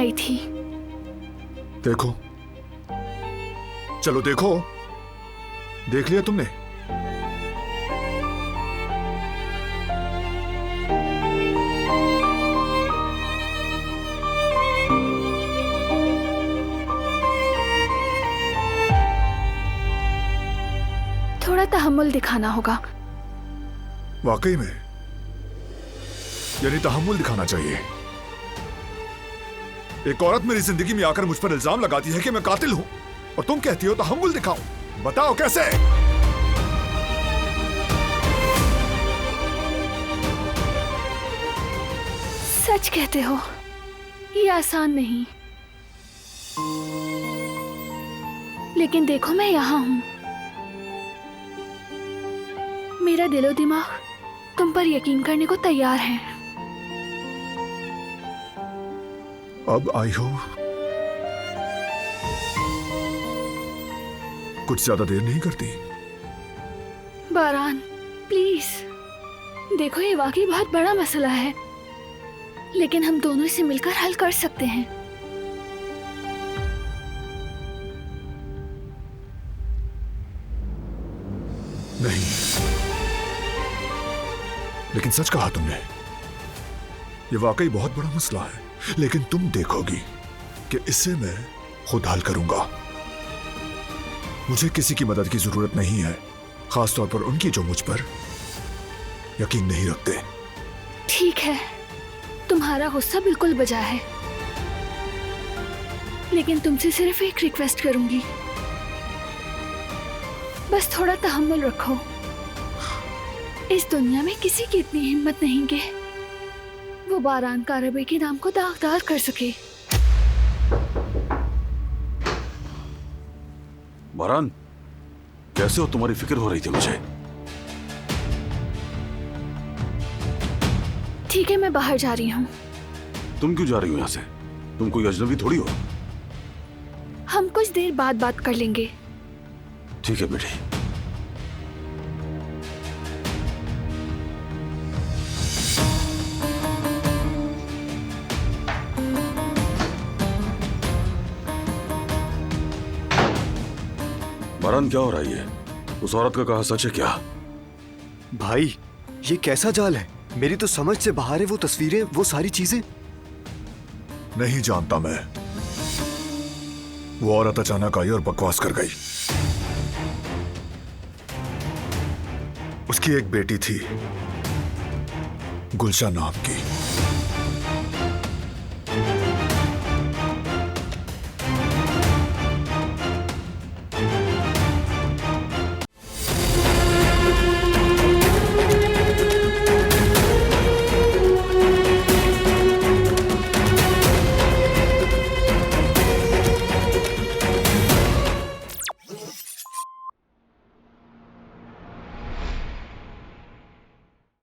आई थी। देखो, चलो देखो, देख लिया तुमने? थोड़ा तहम्मुल दिखाना होगा। वाकई में, यानी तहम्मुल दिखाना चाहिए। एक औरत मेरी जिंदगी में आकर मुझ पर इल्जाम लगाती है कि मैं कातिल हूं, और तुम कहती हो तहम्मुल दिखाओ। बताओ कैसे? सच कहते हो, ये आसान नहीं। लेकिन देखो, मैं यहां हूं। मेरा दिलो दिमाग तुम पर यकीन करने को तैयार है। अब आई हो। कुछ ज्यादा देर नहीं करती। बारान, प्लीज देखो, ये वाकई बहुत बड़ा मसला है, लेकिन हम दोनों इसे मिलकर हल कर सकते हैं। नहीं, लेकिन सच कहा तुमने। ये वाकई बहुत बड़ा मसला है, लेकिन तुम देखोगी कि इसे मैं खुद हल करूंगा। मुझे किसी की मदद की जरूरत नहीं है, खासतौर पर उनकी जो मुझ पर यकीन नहीं रखते। ठीक है, तुम्हारा गुस्सा बिल्कुल बजा है, लेकिन तुमसे सिर्फ एक रिक्वेस्ट करूंगी। बस थोड़ा तहम्मुल रखो। इस दुनिया में किसी की इतनी हिम्मत नहीं कि वो बारान कारबे के नाम को दागदार कर सके। बारान, कैसे हो? तुम्हारी फिक्र हो रही थी मुझे। ठीक है, मैं बाहर जा रही हूँ। तुम क्यों जा रही हो यहाँ से? तुम कोई अजनबी थोड़ी हो। हम कुछ देर बाद बात कर लेंगे। ठीक है बेटी। बारान, क्या हो रहा है ये? उस औरत का कहा सच है क्या? भाई, ये कैसा जाल है? मेरी तो समझ से बाहर है। वो तस्वीरें, वो सारी चीजें। नहीं जानता मैं। वो औरत अचानक आई और बकवास कर गई। उसकी एक बेटी थी, गुलशन नाम की।